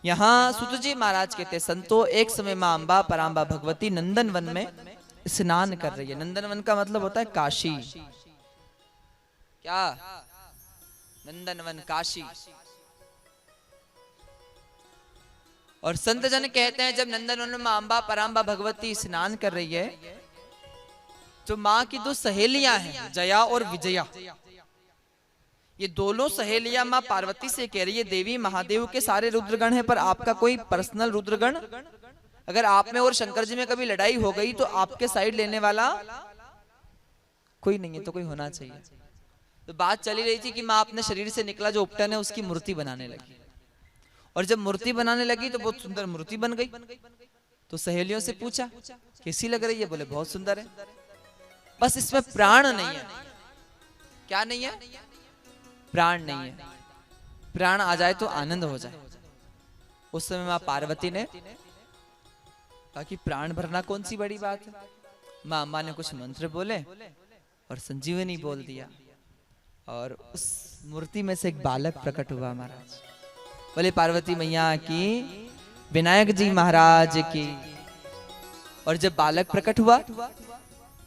यहाँ सूत जी महाराज कहते संतो, एक समय माँ अम्बा पराम्बा भगवती नंदन वन में स्नान कर रही है। नंदन वन का मतलब होता है काशी। क्या? नंदन वन काशी। और संत जन कहते हैं जब नंदन वन में माँ अम्बा पराम्बा भगवती स्नान कर रही है तो माँ की दो सहेलियां हैं, जया और विजया। ये दोनों सहेलियां माँ पार्वती से कह रही है देवी महादेव के सारे रुद्रगण हैं पर आपका कोई पर्सनल रुद्रगण, अगर आप में और शंकर जी में कभी लड़ाई हो गई तो आपके साइड लेने वाला कोई नहीं है, तो कोई होना चाहिए। तो बात चली रही थी कि माँ अपने शरीर से निकला जो उपटन है उसकी मूर्ति बनाने लगी, और जब मूर्ति बनाने लगी तो बहुत सुंदर मूर्ति बन गई। तो सहेलियों से पूछा कैसी लग रही है? बोले बहुत सुंदर है, बस इसमें प्राण नहीं है। क्या नहीं है? प्राण नहीं है। प्राण आ जाए तो आनंद हो जाए। उस समय माँ पार्वती ने कहा कि प्राण भरना कौन सी बड़ी बात है। माँ अम्बा ने कुछ मंत्र बोले और संजीवनी बोल दिया, और उस मूर्ति में से एक बालक प्रकट हुआ महाराज। बोले पार्वती मैया की, विनायक जी महाराज की। और जब बालक प्रकट हुआ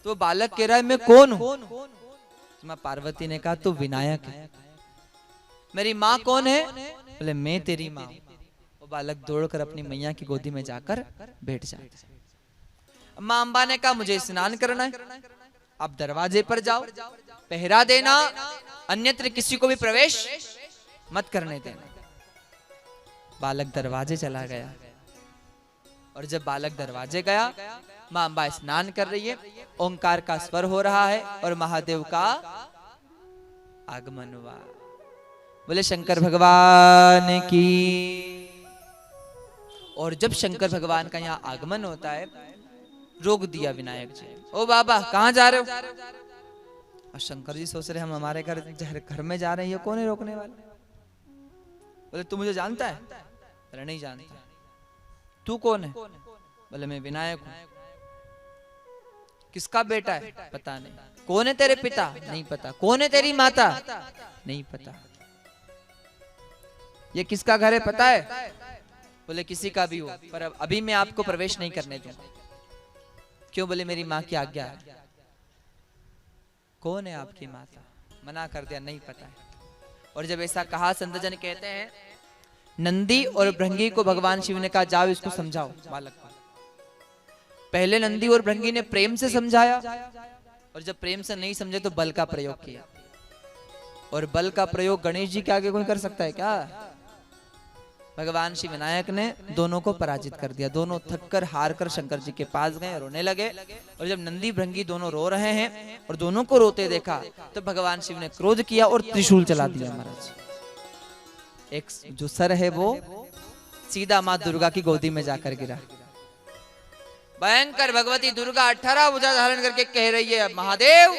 तो बालक कह रहा है मैं कौन हूं? माँ पार्वती ने कहा तो विनायक है। मेरी माँ कौन है? बोले मैं तेरी माँ। वो बालक दौड़कर अपनी मैया की गोदी में जाकर बैठ जाता। माँ अम्बा ने कहा मुझे स्नान करना है, अब दरवाजे पर जाओ, पहरा देना, अन्यत्र किसी को भी प्रवेश मत करने देना। बालक दरवाजे चला गया, और जब बालक दरवाजे गया माँ अम्बा स्नान कर रही है, ओंकार का स्वर हो रहा है और महादेव का आगमन हुआ। बोले शंकर भगवान की। और जब शंकर भगवान का यहाँ आगमन होता है, रोक दिया विनायक जी। ओ बाबा कहाँ जा रहे हो? और शंकर जी सोच रहे हम हमारे घर में जा रहे हैं, ये कौन है रोकने वाला? बोले तू मुझे जानता है? बोले नहीं जानता। तू कौन है? बोले मैं विनायक हूं। किसका बेटा है? पता नहीं। कौन है तेरे पिता? नहीं पता। कौन है तेरी माता? नहीं पता। ये किसका घर है पता है? बोले किसी का भी हो, पर अभी मैं आपको प्रवेश नहीं करने दूंगा। क्यों? बोले मेरी माँ की आज्ञा है। कौन है आपकी माता? मना कर दिया, नहीं पता है। और जब ऐसा कहा, संत जन कहते हैं नंदी और भृंगी को भगवान शिव ने कहा जाओ इसको समझाओ बालक को। पहले नंदी और भृंगी ने प्रेम से समझाया, और जब प्रेम से नहीं समझे तो बल का प्रयोग किया। और बल का प्रयोग गणेश जी के आगे कोई कर सकता है क्या? भगवान श्री विनायक ने दोनों को पराजित कर दिया। दोनों थक कर हार कर शंकर जी के पास गए, रोने लगे। और जब नंदी भृंगी दोनों रो रहे हैं और दोनों को रोते देखा तो भगवान शिव ने क्रोध किया और त्रिशूल चला दिया महाराज। एक जो सर है वो सीधा माँ दुर्गा की गोदी में जाकर गिरा। भयंकर भगवती दुर्गा 18 भुजा धारण करके कह रही है महादेव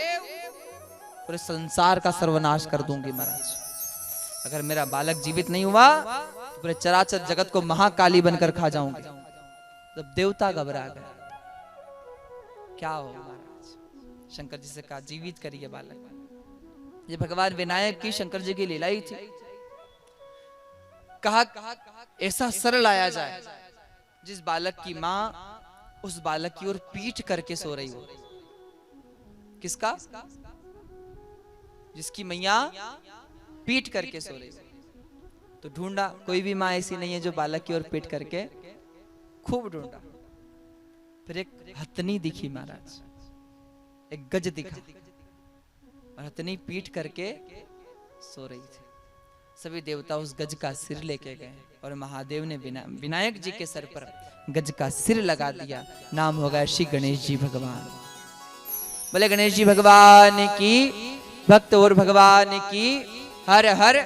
पूरे संसार का सर्वनाश कर दूंगी महाराज। अगर मेरा बालक जीवित नहीं हुआ तो पूरे चराचर जगत को महाकाली बनकर खा जाऊंगी। जब देवता घबरा गए, क्या हो महाराज? शंकर जी से कहा जीवित करिए बालक। ये भगवान विनायक की शंकर जी की लीला ही थी। कहा ऐसा सर लाया जाए जिस बालक की मां उस बालक की ओर पीठ करके सो रही हो। किसका? जिसकी मैया पीठ करके सो रही हो। तो ढूंढा, कोई भी माँ ऐसी नहीं है जो बालक की ओर पीठ करके, खूब ढूंढा। फिर एक हथनी दिखी महाराज, एक गज दिखा, और हथनी पीठ करके सो रही थी। सभी देवता उस गज का सिर लेके गए और महादेव ने विनायक जी के सर पर गज का सिर लगा दिया। नाम हो गया श्री गणेश जी भगवान। बोले गणेश जी भगवान की, भक्त और भगवान की हर हर